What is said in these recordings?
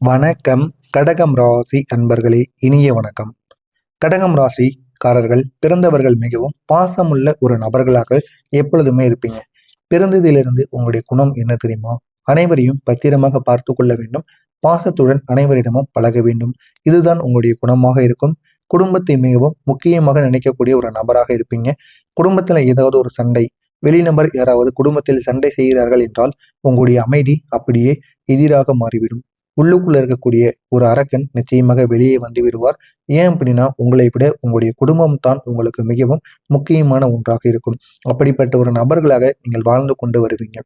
வணக்கம். கடகம் ராசி அன்பர்களே, இனிய வணக்கம். கடகம் ராசிக்காரர்கள் பிறந்தவர்கள் மிகவும் பாசமுள்ள ஒரு நபர்களாக எப்பொழுதுமே இருப்பீங்க. பிறந்ததிலிருந்து உங்களுடைய குணம் என்ன தெரியுமா? அனைவரையும் பத்திரமாக பார்த்து கொள்ள வேண்டும். பாசத்துடன் அனைவரிடமும் பழக வேண்டும். இதுதான் உங்களுடைய குணமாக இருக்கும். குடும்பத்தை மிகவும் முக்கியமாக நினைக்கக்கூடிய ஒரு நபராக இருப்பீங்க. குடும்பத்துல ஏதாவது ஒரு சண்டை, வெளிநபர் யாராவது குடும்பத்தில் சண்டை செய்கிறார்கள் என்றால் உங்களுடைய அமைதி அப்படியே எதிராக மாறிவிடும். உள்ளுக்குள்ள இருக்கக்கூடிய ஒரு அரக்கன் நிச்சயமாக வெளியே வந்து விடுவார். ஏன் அப்படின்னா உங்களை விட உங்களுடைய குடும்பம் தான் உங்களுக்கு மிகவும் முக்கியமான ஒன்றாக இருக்கும். அப்படிப்பட்ட ஒரு நபர்களாக நீங்கள் வாழ்ந்து கொண்டு வருவீங்க.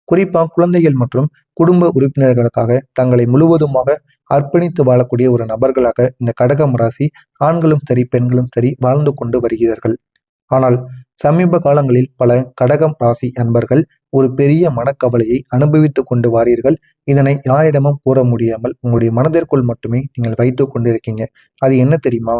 குறிப்பா குழந்தைகள் மற்றும் குடும்ப உறுப்பினர்களுக்காக தங்களை முழுவதுமாக அர்ப்பணித்து வாழக்கூடிய ஒரு நபர்களாக இந்த கடகம் ராசி ஆண்களும் சரி பெண்களும் சரி வாழ்ந்து கொண்டு வருகிறார்கள். ஆனால் சமீப காலங்களில் பல கடகம் ராசி அன்பர்கள் ஒரு பெரிய மனக்கவலையை அனுபவித்துக் கொண்டு வாரீர்கள். இதனை யாரிடமும் கூற முடியாமல் உங்களுடைய மனதிற்குள் மட்டுமே நீங்கள் வைத்துக் கொண்டிருக்கீங்க. அது என்ன தெரியுமா?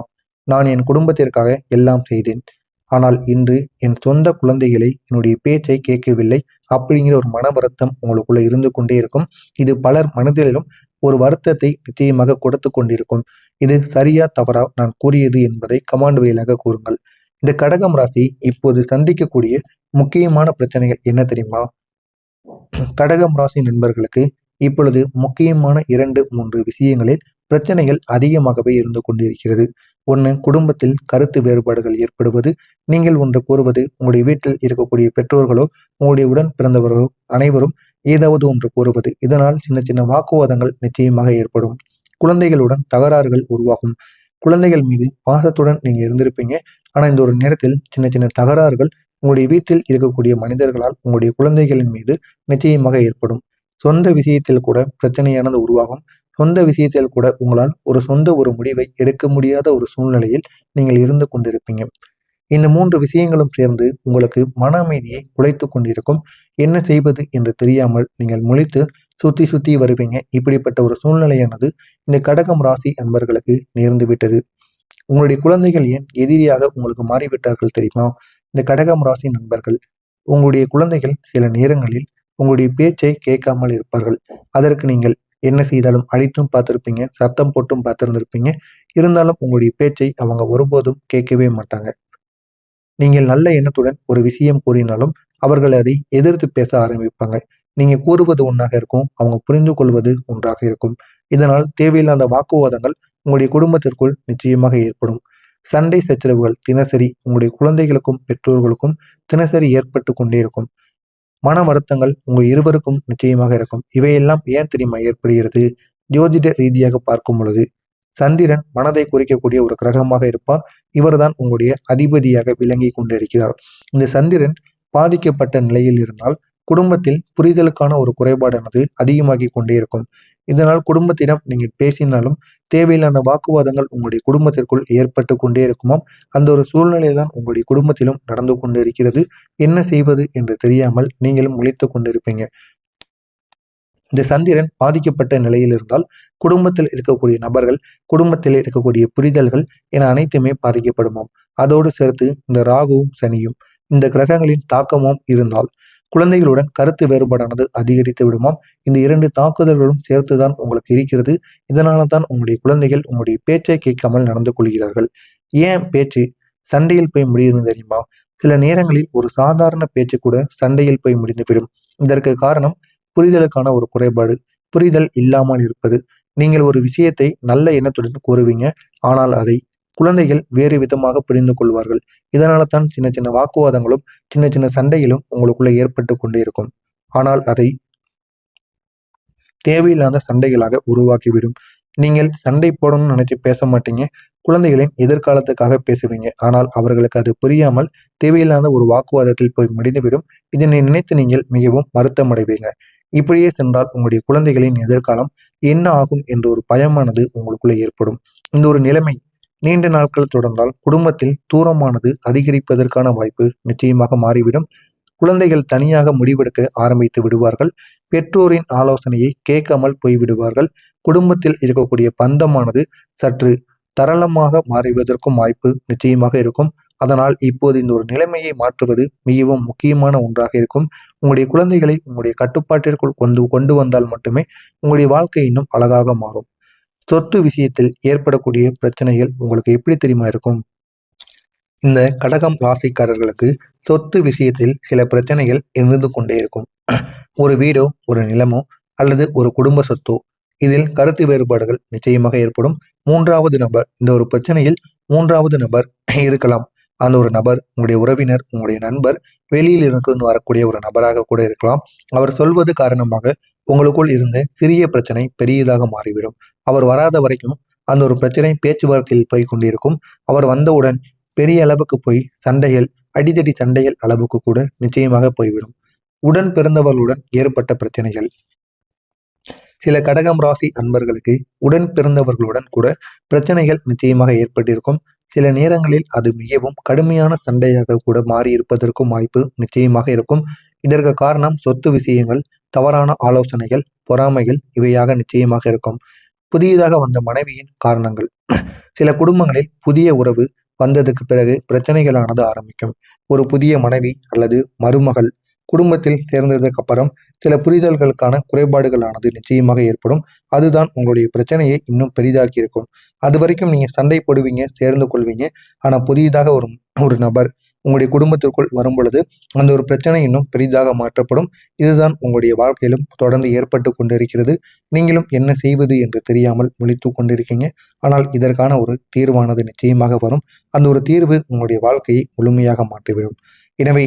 நான் என் குடும்பத்திற்காக எல்லாம் செய்தேன். ஆனால் இன்று என் சொந்த குழந்தைகளை என்னுடைய பேச்சை கேட்கவில்லை அப்படிங்கிற ஒரு மன வருத்தம் உங்களுக்குள்ள இருந்து கொண்டே இருக்கும். இது பலர் மனதிலும் ஒரு வருத்தத்தை நிச்சயமாக கொடுத்து கொண்டிருக்கும். இது சரியா தவறா நான் கூறியது என்பதை கமாண்ட் வாயிலாக கூறுங்கள். இந்த கடகம் ராசி இப்போது சந்திக்கக்கூடிய முக்கியமான பிரச்சனைகள் என்ன தெரியுமா? கடகம் ராசி நண்பர்களுக்கு இப்பொழுது முக்கியமான 2-3 விஷயங்களில் பிரச்சனைகள் அதிகமாகவே இருந்து கொண்டிருக்கிறது. ஒன்று, குடும்பத்தில் கருத்து வேறுபாடுகள் ஏற்படுவது. நீங்கள் ஒன்று கூறுவது உங்களுடைய வீட்டில் இருக்கக்கூடிய பெற்றோர்களோ உங்களுடைய உடன் பிறந்தவர்களோ அனைவரும் ஏதாவது ஒன்று கூறுவது. இதனால் சின்ன சின்ன வாக்குவாதங்கள் நிச்சயமாக ஏற்படும். குழந்தைகளுடன் தகராறுகள் உருவாகும். குழந்தைகள் மீது பாசத்துடன் நீங்க இருந்திருப்பீங்க. ஆனா இந்த ஒரு நேரத்தில் சின்ன சின்ன தகராறுகள் உங்களுடைய வீட்டில் இருக்கக்கூடிய மனிதர்களால் உங்களுடைய குழந்தைகளின் மீது நிச்சயமாக ஏற்படும். சொந்த விஷயத்தில் கூட பிரச்சனையானது உருவாகும். சொந்த விஷயத்தில் கூட உங்களால் ஒரு முடிவை எடுக்க முடியாத ஒரு சூழ்நிலையில் நீங்கள் இருந்து கொண்டிருப்பீங்க. இந்த 3 விஷயங்களும் சேர்ந்து உங்களுக்கு மன அமைதியை குலைத்து கொண்டிருக்கும். என்ன செய்வது என்று தெரியாமல் நீங்கள் முழித்து சுத்தி சுத்தி வருவீங்க. இப்படிப்பட்ட ஒரு சூழ்நிலையானது இந்த கடகம் ராசி அன்பர்களுக்கு நேர்ந்து விட்டது. உங்களுடைய குழந்தைகள் ஏன் எதிரியாக உங்களுக்கு மாறிவிட்டார்கள் தெரியுமா? இந்த கடகம் ராசி நண்பர்கள், உங்களுடைய குழந்தைகள் சில நேரங்களில் உங்களுடைய பேச்சை கேட்காமல் இருப்பார்கள். அதற்கு நீங்கள் என்ன செய்தாலும் அடித்தும் பார்த்திருப்பீங்க, சத்தம் போட்டும் பார்த்திருந்திருப்பீங்க. இருந்தாலும் உங்களுடைய பேச்சை அவங்க ஒருபோதும் கேட்கவே மாட்டாங்க. நீங்கள் நல்ல எண்ணத்துடன் ஒரு விஷயம் கூறினாலும் அவர்கள் அதை எதிர்த்து பேச ஆரம்பிப்பாங்க. நீங்க கூறுவது ஒன்றாக இருக்கும், அவங்க புரிந்து கொள்வது ஒன்றாக இருக்கும். இதனால் தேவையில்லாத வாக்குவாதங்கள் உங்களுடைய குடும்பத்திற்குள் நிச்சயமாக ஏற்படும். சண்டை சச்சரவுகள் தினசரி உங்களுடைய குழந்தைகளுக்கும் பெற்றோர்களுக்கும் தினசரி ஏற்பட்டு கொண்டே இருக்கும். மன வருத்தங்கள் உங்க இருவருக்கும் நிச்சயமாக இருக்கும். இவையெல்லாம் ஏன் தெரியுமா ஏற்படுகிறது? ஜோதிட ரீதியாக பார்க்கும் பொழுது சந்திரன் மனதை குறிக்கக்கூடிய ஒரு கிரகமாக இருப்பார். இவர்தான் உங்களுடைய அதிபதியாக விளங்கி கொண்டிருக்கிறார். இந்த சந்திரன் பாதிக்கப்பட்ட நிலையில் இருந்தால் குடும்பத்தில் புரிதலுக்கான ஒரு குறைபாடானது அதிகமாகி கொண்டே இருக்கும். இதனால் குடும்பத்திடம் நீங்கள் பேசினாலும் தேவையில்லாத வாக்குவாதங்கள் உங்களுடைய குடும்பத்திற்குள் ஏற்பட்டு கொண்டே இருக்குமாம். அந்த ஒரு சூழ்நிலை தான் உங்களுடைய குடும்பத்திலும் நடந்து கொண்டு இருக்கிறது. என்ன செய்வது என்று தெரியாமல் நீங்களும் முழித்து கொண்டிருப்பீங்க. இந்த சந்திரன் பாதிக்கப்பட்ட நிலையில் இருந்தால் குடும்பத்தில் இருக்கக்கூடிய நபர்கள், குடும்பத்தில் இருக்கக்கூடிய புரிதல்கள் என அனைத்துமே பாதிக்கப்படுமாம். அதோடு சேர்த்து இந்த ராகுவும் சனியும் இந்த கிரகங்களின் தாக்கமும் இருந்தால் குழந்தைகளுடன் கருத்து வேறுபாடானது அதிகரித்து விடுமாம். இந்த 2 தாக்குதல்களும் சேர்த்துதான் உங்களுக்கு இருக்கிறது. இதனால தான் உங்களுடைய குழந்தைகள் உங்களுடைய பேச்சை கேட்காமல் நடந்து கொள்கிறார்கள். ஏன் பேச்சு சண்டையில் போய் முடியுது தெரியுமா? சில நேரங்களில் ஒரு சாதாரண பேச்சு கூட சண்டையில் போய் முடிந்துவிடும். இதற்கு காரணம் புரிதலுக்கான ஒரு குறைபாடு, புரிதல் இல்லாமல் இருப்பது. நீங்கள் ஒரு விஷயத்தை நல்ல எண்ணத்துடன் கூறுவீங்க. ஆனால் அதை குழந்தைகள் வேறு விதமாக புரிந்து கொள்வார்கள். இதனால தான் சின்ன சின்ன வாக்குவாதங்களும் சின்ன சின்ன சண்டைகளும் உங்களுக்குள்ள ஏற்பட்டு கொண்டே இருக்கும். ஆனால் அதை தேவையில்லாத சண்டைகளாக உருவாக்கிவிடும். நீங்கள் சண்டை போடணும்னு நினைச்சு பேச மாட்டீங்க. குழந்தைகளின் எதிர்காலத்துக்காக பேசுவீங்க. ஆனால் அவர்களுக்கு அது புரியாமல் தேவையில்லாத ஒரு வாக்குவாதத்தில் போய் முடிந்துவிடும். இதனை நினைத்து நீங்கள் மிகவும் வருத்தம் அடைவீங்க. இப்படியே சென்றால் உங்களுடைய குழந்தைகளின் எதிர்காலம் என்ன ஆகும் என்ற ஒரு பயமானது உங்களுக்குள்ள ஏற்படும். இந்த ஒரு நிலைமை நீண்ட நாட்கள் தொடர்ந்தால் குடும்பத்தில் தூரமானது அதிகரிப்பதற்கான வாய்ப்பு நிச்சயமாக மாறிவிடும். குழந்தைகள் தனியாக முடிவெடுக்க ஆரம்பித்து விடுவார்கள். பெற்றோரின் ஆலோசனையை கேட்காமல் போய்விடுவார்கள். குடும்பத்தில் இருக்கக்கூடிய பந்தமானது சற்று தரளமாக மாறுவதற்கும் வாய்ப்பு நிச்சயமாக இருக்கும். அதனால் இப்போது இந்த ஒரு நிலைமையை மாற்றுவது மிகவும் முக்கியமான ஒன்றாக இருக்கும். உங்களுடைய குழந்தைகளை உங்களுடைய கட்டுப்பாட்டிற்குள் கொண்டு கொண்டு வந்தால் மட்டுமே உங்களுடைய வாழ்க்கை இன்னும் அழகாக மாறும். சொத்து விஷயத்தில் ஏற்படக்கூடிய பிரச்சனைகள் உங்களுக்கு எப்படி தெரியுமா இருக்கும்? இந்த கடகம் ராசிக்காரர்களுக்கு சொத்து விஷயத்தில் சில பிரச்சனைகள் இருந்து கொண்டே இருக்கும். ஒரு வீடோ, ஒரு நிலமோ அல்லது ஒரு குடும்ப சொத்தோ, இதில் கருத்து வேறுபாடுகள் நிச்சயமாக ஏற்படும். மூன்றாவது நபர், இந்த ஒரு பிரச்சனையில் மூன்றாவது நபர் இருக்கலாம். அந்த ஒரு நபர் உங்களுடைய உறவினர், உங்களுடைய நண்பர், வெளியில் இருந்து வரக்கூடிய ஒரு நபராக கூட இருக்கலாம். அவர் சொல்வது காரணமாக உங்களுக்குள் இருந்த சிறிய பிரச்சனை பெரியதாக மாறிவிடும். அவர் வராத வரைக்கும் அந்த ஒரு பிரச்சனை பேச்சுவார்த்தையில் போய் கொண்டிருக்கும். அவர் வந்தவுடன் பெரிய அளவுக்கு போய் சண்டைகள், அடிதடி சண்டைகள் அளவுக்கு கூட நிச்சயமாக போய்விடும். உடன் பிறந்தவர்களுடன் ஏற்பட்ட பிரச்சனைகள். சில கடகம் ராசி அன்பர்களுக்கு உடன் பிறந்தவர்களுடன் கூட பிரச்சனைகள் நிச்சயமாக ஏற்பட்டிருக்கும். சில நேரங்களில் அது மிகவும் கடுமையான சண்டையாக கூட மாறி இருப்பதற்கும் வாய்ப்பு நிச்சயமாக இருக்கும். இதற்கு காரணம் சொத்து விஷயங்கள், தவறான ஆலோசனைகள், பொறாமைகள் இவையாக நிச்சயமாக இருக்கும். புதியதாக வந்த மனைவியின் காரணங்கள். சில குடும்பங்களில் புதிய உறவு வந்ததுக்கு பிறகு பிரச்சனைகளானது ஆரம்பிக்கும். ஒரு புதிய மனைவி அல்லது மருமகள் குடும்பத்தில் சேர்ந்ததுக்கு அப்புறம் சில புரிதல்களுக்கான குறைபாடுகளானது நிச்சயமாக ஏற்படும். அதுதான் உங்களுடைய பிரச்சனையை இன்னும் பெரிதாக்கி இருக்கும். அது வரைக்கும் நீங்க சண்டை போடுவீங்க, சேர்ந்து கொள்வீங்க. ஆனா புதியதாக ஒரு ஒரு நபர் உங்களுடைய குடும்பத்திற்குள் வரும் பொழுது அந்த ஒரு பிரச்சனை இன்னும் பெரிதாக மாற்றப்படும். இதுதான் உங்களுடைய வாழ்க்கையிலும் தொடர்ந்து ஏற்பட்டு கொண்டிருக்கிறது. நீங்களும் என்ன செய்வது என்று தெரியாமல் முழித்து கொண்டிருக்கீங்க. ஆனால் இதற்கான ஒரு தீர்வானது நிச்சயமாக வரும். அந்த ஒரு தீர்வு உங்களுடைய வாழ்க்கையை முழுமையாக மாற்றிவிடும். எனவே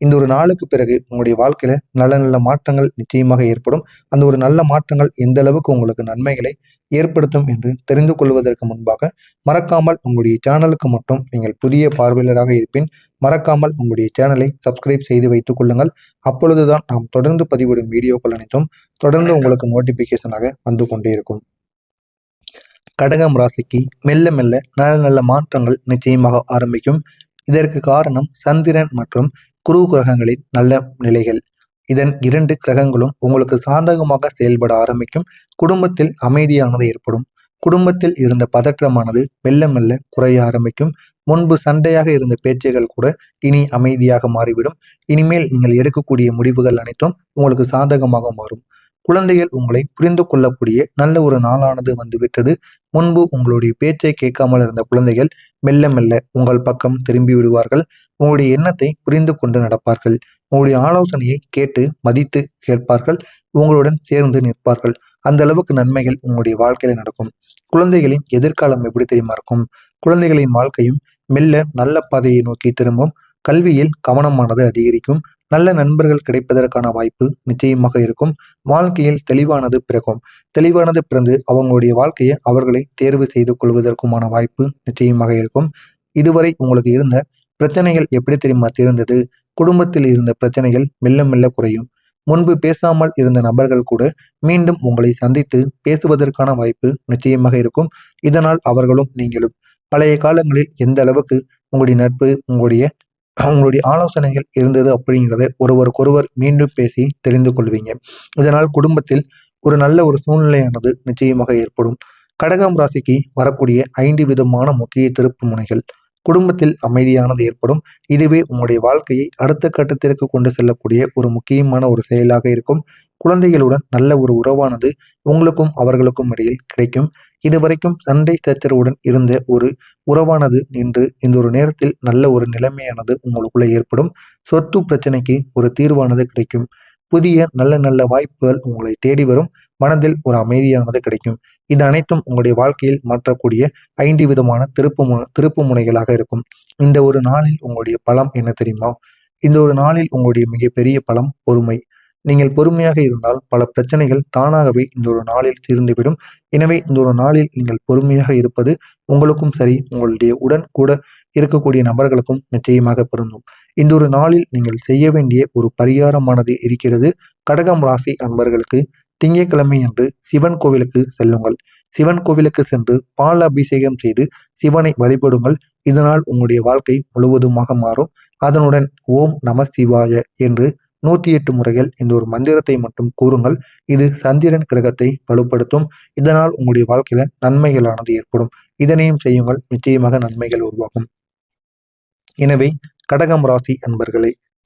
இந்த ஒரு நாளுக்கு பிறகு உங்களுடைய வாழ்க்கையில நல்ல நல்ல மாற்றங்கள் நிச்சயமாக ஏற்படும். அந்த ஒரு நல்ல மாற்றங்கள் எந்த அளவுக்கு உங்களுக்கு நன்மைகளை ஏற்படுத்தும் என்று தெரிந்து கொள்வதற்கு முன்பாக மறக்காமல் உங்களுடைய சேனலுக்கு மட்டும் நீங்கள் புதிய பார்வையாளராக இருப்பின் மறக்காமல் உங்களுடைய சேனலை சப்ஸ்கிரைப் செய்து வைத்துக் கொள்ளுங்கள். அப்பொழுதுதான் நாம் தொடர்ந்து பதிவிடும் வீடியோக்கள் அனைத்தும் தொடர்ந்து உங்களுக்கு நோட்டிபிகேஷனாக வந்து கொண்டே இருக்கும். கடகம் ராசிக்கு மெல்ல மெல்ல நல்ல நல்ல மாற்றங்கள் நிச்சயமாக ஆரம்பிக்கும். இதற்கு காரணம் சந்திரன் மற்றும் குரு கிரகங்களின் நல்ல நிலைகள். இதன் 2 கிரகங்களும் உங்களுக்கு சாதகமாக செயல்பட ஆரம்பிக்கும். குடும்பத்தில் அமைதியானது ஏற்படும். குடும்பத்தில் இருந்த பதற்றமானது மெல்ல மெல்ல குறைய ஆரம்பிக்கும். முன்பு சண்டையாக இருந்த பேச்சுகள் கூட இனி அமைதியாக மாறிவிடும். இனிமேல் நீங்கள் எடுக்கக்கூடிய முடிவுகள் அனைத்தும் உங்களுக்கு சாதகமாக மாறும். குழந்தைகள் உங்களை புரிந்து கொள்ளக்கூடிய நல்ல ஒரு நாளானது வந்துவிட்டது. முன்பு உங்களுடைய பேச்சை கேட்காமல் இருந்த குழந்தைகள் மெல்ல மெல்ல உங்கள் பக்கம் திரும்பி விடுவார்கள். உங்களுடைய எண்ணத்தை புரிந்து கொண்டு நடப்பார்கள். உங்களுடைய ஆலோசனையை கேட்டு மதித்து கேட்பார்கள். உங்களுடன் சேர்ந்து நிற்பார்கள். அந்த அளவுக்கு நன்மைகள் உங்களுடைய வாழ்க்கையில நடக்கும். குழந்தைகளின் எதிர்காலம் எப்படி தெரியுமா இருக்கும்? குழந்தைகளின் வாழ்க்கையும் மெல்ல நல்ல பாதையை நோக்கி திரும்பும். கல்வியில் கவனமானது அதிகரிக்கும். நல்ல நண்பர்கள் கிடைப்பதற்கான வாய்ப்பு நிச்சயமாக இருக்கும். வாழ்க்கையில் தெளிவானது பிறக்கும். தெளிவானது பிறந்து அவங்களுடைய வாழ்க்கையை அவர்களை தேர்வு செய்து கொள்வதற்குமான வாய்ப்பு நிச்சயமாக இருக்கும். இதுவரை உங்களுக்கு இருந்த பிரச்சனைகள் எப்படி தெரியுமா தீர்ந்தது? குடும்பத்தில் இருந்த பிரச்சனைகள் மெல்ல மெல்ல குறையும். முன்பு பேசாமல் இருந்த நபர்கள் கூட மீண்டும் உங்களை சந்தித்து பேசுவதற்கான வாய்ப்பு நிச்சயமாக இருக்கும். இதனால் அவர்களும் நீங்களும் பழைய காலங்களில் எந்த அளவுக்கு உங்களுடைய நட்பு, உங்களுடைய ஆலோசனைகள் இருந்தது அப்படிங்கிறத ஒருவருக்கொருவர் மீண்டும் பேசி தெரிந்து கொள்வீங்க. இதனால் குடும்பத்தில் ஒரு நல்ல ஒரு சூழ்நிலையானது நிச்சயமாக ஏற்படும். கடகம் ராசிக்கு வரக்கூடிய 5 விதமான முக்கிய திருப்பு முனைகள். குடும்பத்தில் அமைதியானது ஏற்படும். இதுவே உங்களுடைய வாழ்க்கையை அடுத்த கட்டத்திற்கு கொண்டு செல்லக்கூடிய ஒரு முக்கியமான ஒரு செயலாக இருக்கும். குழந்தைகளுடன் நல்ல ஒரு உறவானது உங்களுக்கும் அவர்களுக்கும் இடையில் கிடைக்கும். இதுவரைக்கும் சண்டை சச்சரவுடன் இருந்த ஒரு உறவானது நின்று இந்த ஒரு நேரத்தில் நல்ல ஒரு நிலைமையானது உங்களுக்குள்ள ஏற்படும். சொத்து பிரச்சனைக்கு ஒரு தீர்வானது கிடைக்கும். புதிய நல்ல நல்ல வாய்ப்புகள் உங்களை தேடி வரும். மனதில் ஒரு அமைதியானது கிடைக்கும். இது அனைத்தும் உங்களுடைய வாழ்க்கையில் மாற்றக்கூடிய 5 விதமான திருப்பு முனைகளாக இருக்கும். இந்த ஒரு நாளில் உங்களுடைய பலம் என்ன தெரியுமா? இந்த ஒரு நாளில் உங்களுடைய மிகப்பெரிய பலம் பொறுமை. நீங்கள் பொறுமையாக இருந்தால் பல பிரச்சனைகள் தானாகவே இந்த ஒரு நாளில் தீர்ந்துவிடும். எனவே இந்த ஒரு நாளில் நீங்கள் பொறுமையாக இருப்பது உங்களுக்கும் சரி, உங்களுடைய உடன் கூட இருக்கக்கூடிய நபர்களுக்கும் நிச்சயமாக பொருந்தும். இந்த ஒரு நாளில் நீங்கள் செய்ய வேண்டிய ஒரு பரிகாரமானது இருக்கிறது. கடகம் ராசி அன்பர்களுக்கு திங்கட்கிழமை அன்று சிவன் கோவிலுக்கு செல்லுங்கள். சிவன் கோவிலுக்கு சென்று பால் அபிஷேகம் செய்து சிவனை வழிபடுங்கள். இதனால் உங்களுடைய வாழ்க்கை முழுவதுமாக மாறும். அதனுடன் ஓம் நம சிவாய என்று 108 முறைகள் இந்த ஒரு மந்திரத்தை மட்டும் கூறுங்கள். இது சந்திரன் கிரகத்தை வலுப்படுத்தும். இதனால் உங்களுடைய வாழ்க்கையில நன்மைகளானது ஏற்படும். இதனையும் செய்யுங்கள், நிச்சயமாக நன்மைகள் உருவாகும். எனவே கடகம் ராசி அன்பர்களே,